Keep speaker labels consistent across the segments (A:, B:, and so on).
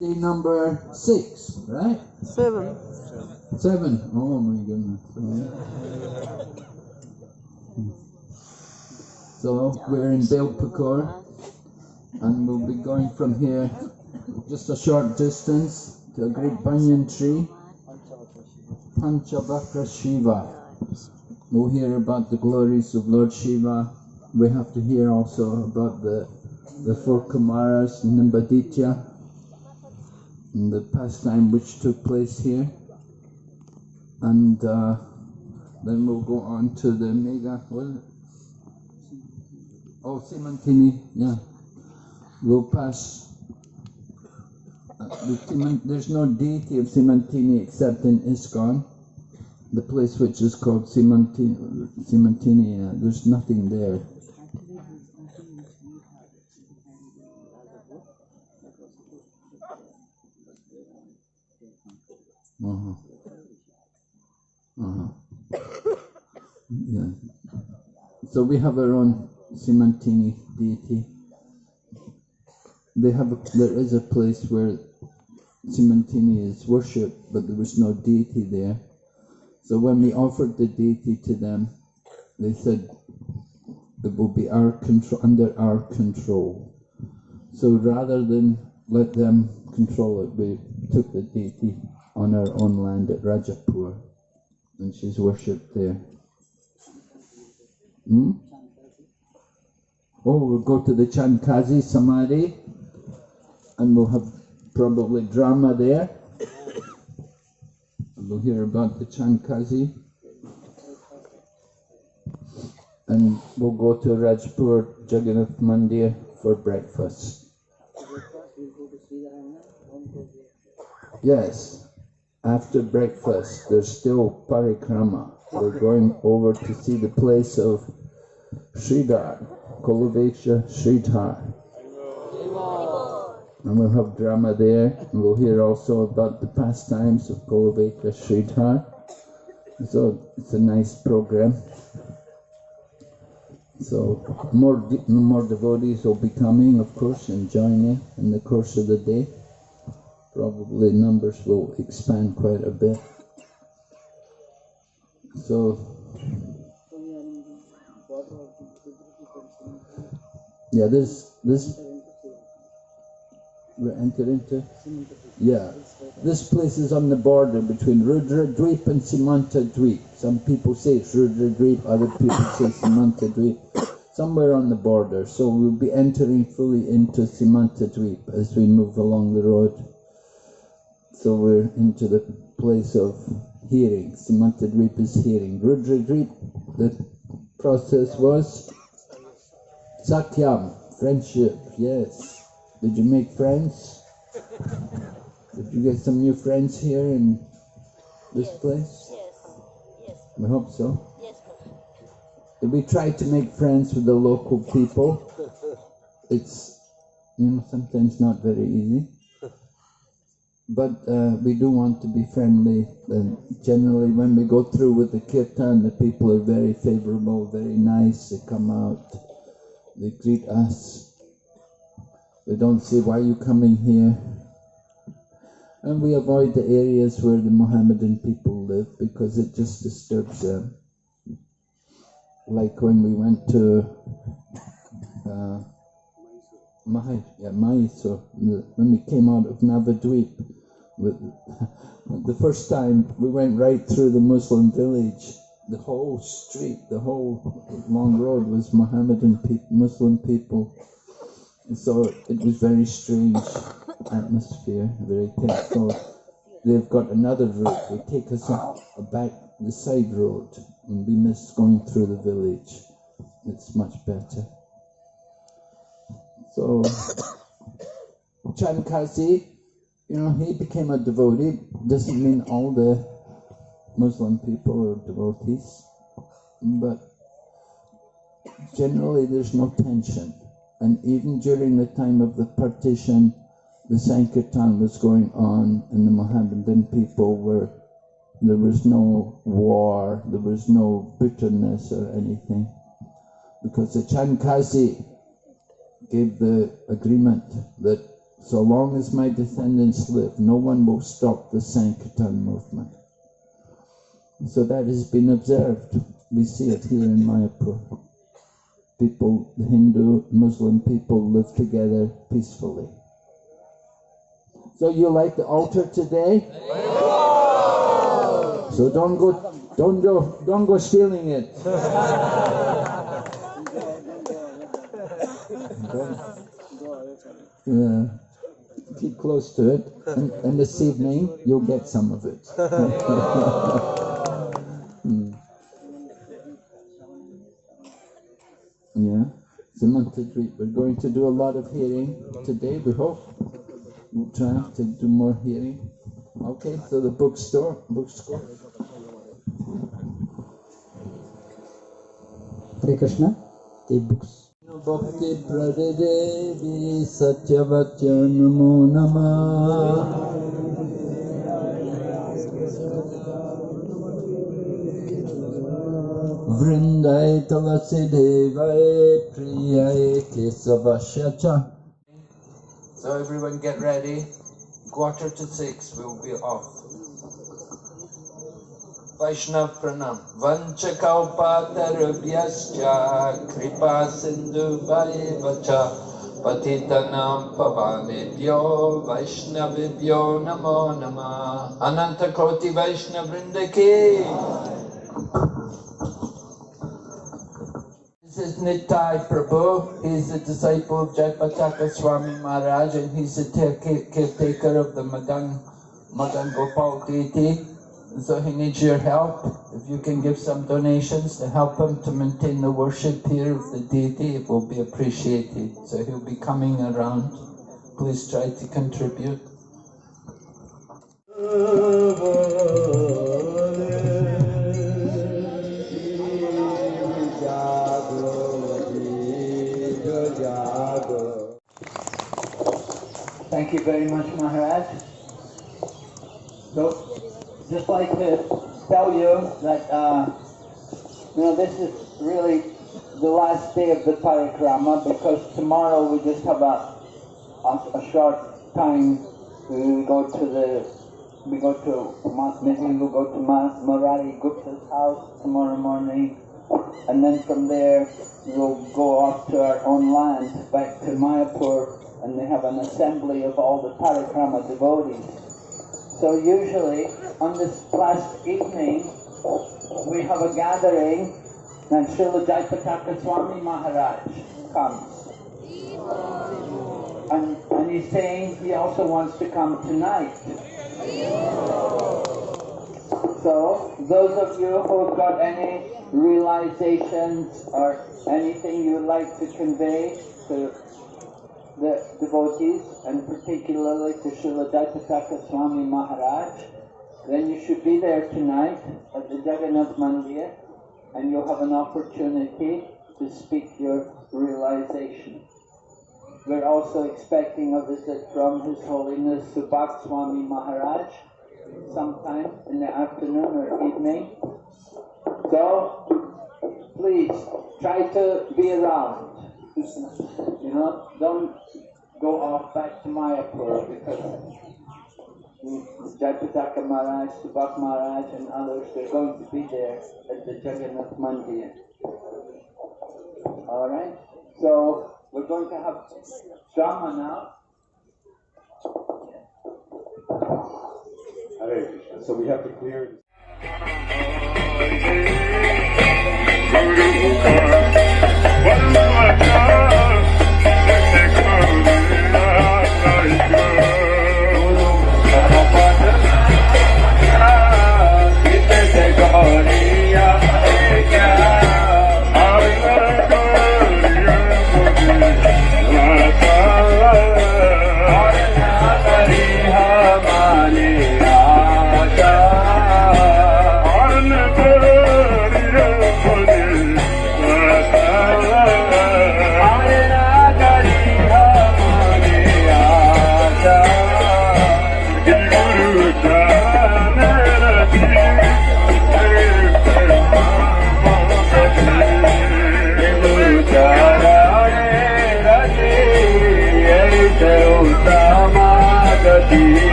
A: Day number 6, right?
B: 7.
A: 7. Oh my goodness. So we're in Belpakor, and we'll be going from here just a short distance to a great banyan tree, Panchabakra Shiva. We'll hear about the glories of Lord Shiva. We have to hear also about the four Kumaras, Nimbaditya, and the pastime which took place here. And then we'll go on to the Mega, Simantini, yeah. We'll pass, there's no deity of Simantini except in ISKCON, the place which is called Simantini, there's nothing there. Yeah. So we have our own Simantini deity. There is a place where Simantini is worshipped, but there was no deity there. So when we offered the deity to them, they said it will be under our control. So rather than let them control it, we took the deity on our own land at Rajapur, and she's worshipped there. Oh, we'll go to the Chankazi Samadhi, and we'll have probably drama there. We'll hear about the Chankazi. And we'll go to Rajpur Jagannath Mandir for breakfast. Yes, after breakfast, there's still parikrama. We're going over to see the place of Sridhar, Kolaveksha Sridhar. And we'll have drama there, and we'll hear also about the pastimes of Kolaveksha Sridhar. So it's a nice program. So more devotees will be coming, of course, and joining in the course of the day. Probably numbers will expand quite a bit. So, yeah, this we enter into. Yeah, this place is on the border between Rudra Dweep and Simanta Dweep. Some people say it's Rudra Dweep, other people say Simanta Dweep. Somewhere on the border. So we'll be entering fully into Simanta Dweep as we move along the road. So we're into the place of hearing. Simanta Dweep is hearing. Rudra Dweep, the process was Sakyam, friendship, yes. Did you make friends? Did you get some new friends here in this place?
C: Yes.
A: I hope so.
C: Yes.
A: We try to make friends with the local people. It's, sometimes not very easy. But we do want to be friendly. And generally when we go through with the kirtan, the people are very favorable, very nice. They come out, they greet us. They don't say, why are you coming here? And we avoid the areas where the Mohammedan people live because it just disturbs them. Like when we went to Mysore, when we came out of Navadweep, the first time we went right through the Muslim village. The whole street, the whole long road was Mohammedan people, Muslim people. So it was very strange atmosphere, very tense. So they've got another route. They take us back the side road, and we miss going through the village. It's much better. So Chankazi, he became a devotee. Doesn't mean all the Muslim people are devotees, but generally there's no tension. And even during the time of the partition, the Sankirtan was going on, and the Mohammedan people there was no war, there was no bitterness or anything, because the Chankazi gave the agreement that So long as my descendants live, no one will stop the Sankirtan movement. So that has been observed. We see it here in Mayapur. People, the Hindu, Muslim people live together peacefully. So you like the altar today? So don't go stealing it. Yeah. Keep close to it, and this evening you'll get some of it. Yeah, Simantadri. We're going to do a lot of hearing today, we hope. We'll try to do more hearing. Okay, so the bookstore.
B: Hare Krishna, the books.
A: Bhakti Pradidevi Satyavacya Namo Namah Vrindai Tulasi Devai Priyai Kesavasyacha. So everyone get ready. 5:45 we'll be off. Vaishnav Pranam. Vanchakalpatarubhyascha kripa sindhu vacha patitanam pavanebhyo Vaishnavibhyo namo namah. Ananta Koti Vaishnav Vrindaki. This is Nitai Prabhu. He's a disciple of Jaipataka Swami Maharaj, and he's the caretaker of the Madan Gopal deity. So he needs your help. If you can give some donations to help him to maintain the worship here of the deity, it will be appreciated. So he'll be coming around. Please try to contribute.
C: Thank you very much, Maharaj. So, just like to tell you that, this is really the last day of the parikrama, because tomorrow we just have a short time. We'll go to Murari Gupta's house tomorrow morning, and then from there we'll go off to our own land, back to Mayapur, and they have an assembly of all the parikrama devotees. So usually, on this last evening, we have a gathering, and Srila Jaipataka Swami Maharaj comes. And he's saying he also wants to come tonight. So, those of you who have got any realizations or anything you would like to convey to the devotees, and particularly to Srila Jaipataka Swami Maharaj, then you should be there tonight at the Jagannath Mandir, and you'll have an opportunity to speak your realization. We're also expecting a visit from His Holiness Subhak Swami Maharaj sometime in the afternoon or evening. So, please, try to be around. Don't go off back to Mayapur, because Jaipataka Maharaj, Subhak Maharaj and others, they're going to be there at the Jagannath Mandir. Alright? So, we're going to have drama now.
D: Hare Krishna. So we have to clear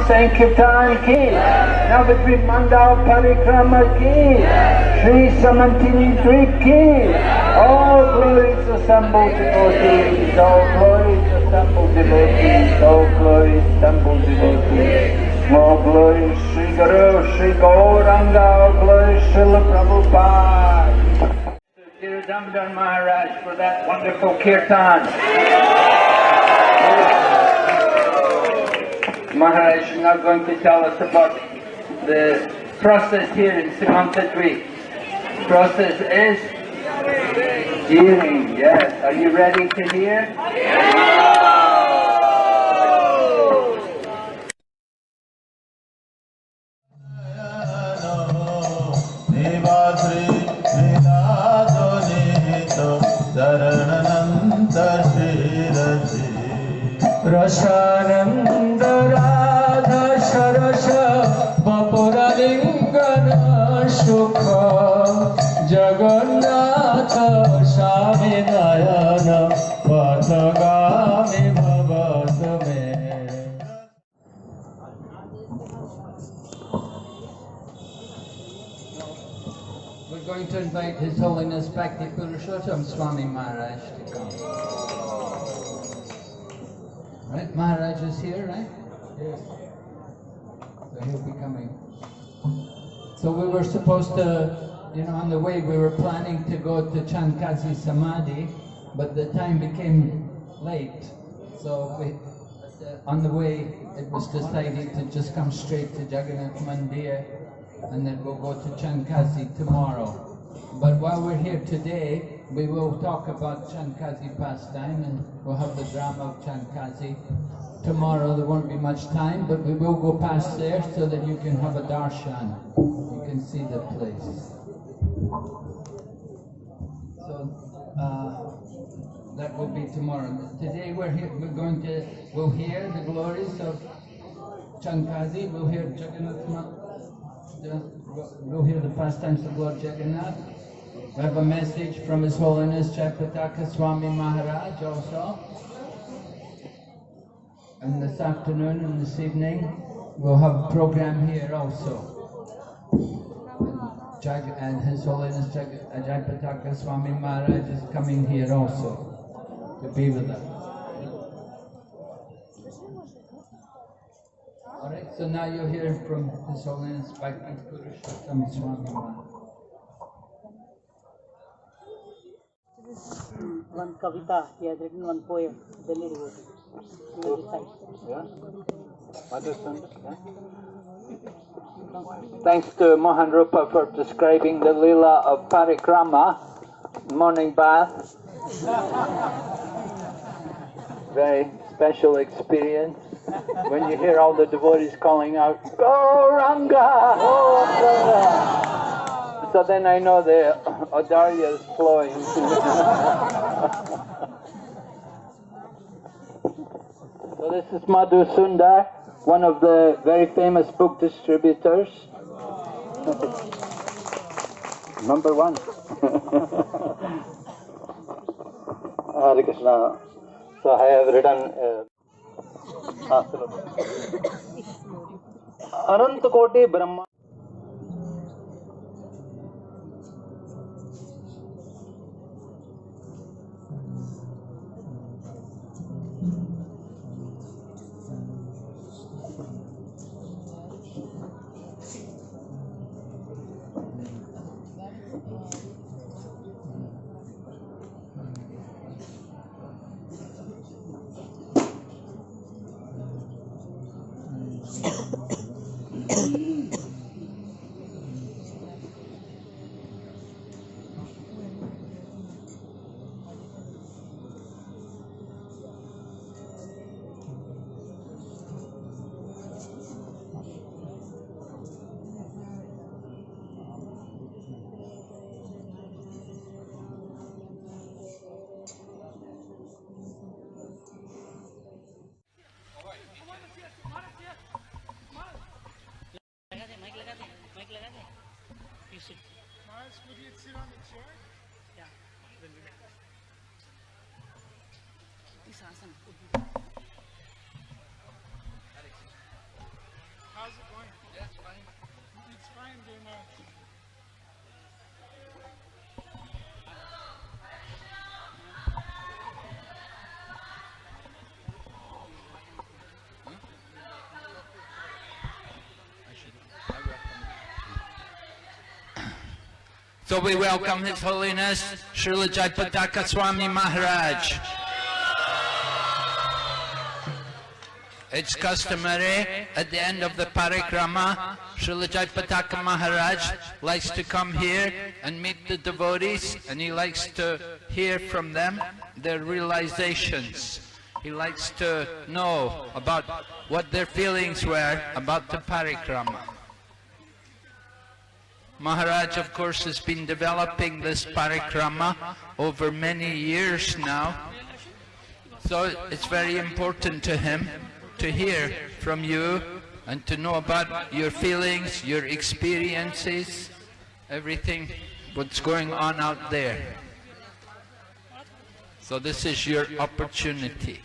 C: Sankirtan ki, Navadvip Mandal Parikrama ki, Sri Samantini Dweep ki, all glories assembled devotees, all glories assembled devotees, all glories assembled devotees, all glories Sri Guru, Sri Gauranga, all glories Srila Prabhupada. Dear Damodar Maharaj for that wonderful kirtan. Maharaj is now going to tell us about the process here in Simanta Dweep. Process is hearing, yes. Are you ready to hear?
E: Rashanand Radha Sharasha Vapuralingana Shukha Jagannatha Swami Nayana Vatagami Bhavatame.
A: We're going to invite His Holiness Bhakti Purushottam Swami Maharaj to come. Right, Maharaj is here, right? Yes. So he'll be coming. So we were supposed to, on the way we were planning to go to Chankazi Samadhi, but the time became late. So on the way it was decided to just come straight to Jagannath Mandir and then we'll go to Chankazi tomorrow. But while we're here today, we will talk about Chankazi pastime and we'll have the drama of Chankazi. Tomorrow there won't be much time, but we will go past there so that you can have a darshan. You can see the place. So that will be tomorrow. Today we'll hear the glories of Chankazi, we'll hear we'll hear the pastimes of Lord Jagannath. We have a message from His Holiness Jayapataka Swami Maharaj also.
C: And this afternoon and this evening we'll have a program here also. And His Holiness Jayapataka Swami Maharaj is coming here also to be with us. Alright, so now you'll hear from His Holiness Bhakti Purushottam Swami Maharaj.
F: One kavita, he has written one poem, Delhi devotee. He will recite.
C: Thanks to Mohan Rupa for describing the Leela of Parikrama, morning bath. Very special experience. When you hear all the devotees calling out, Gauranga! Gauranga! So then I know the Audarya is flowing. So this is Madhu Sundar, one of the very famous book distributors. Number one.
G: Hare Krishna. So I have written Ananta Koti Brahma.
H: How's it going? Yeah, it's fine. It's fine, very much.
C: So we welcome His Holiness Srila Jayapataka Swami Maharaj. It's customary at the end of the parikrama, Srila Jayapataka Maharaj likes to come here and meet the devotees, and he likes to hear from them their realizations. He likes to know about what their feelings were about the parikrama. Maharaj, of course, has been developing this parikrama over many years now, so it's very important to him to hear from you and to know about your feelings, your experiences, everything what's going on out there. So this is your opportunity.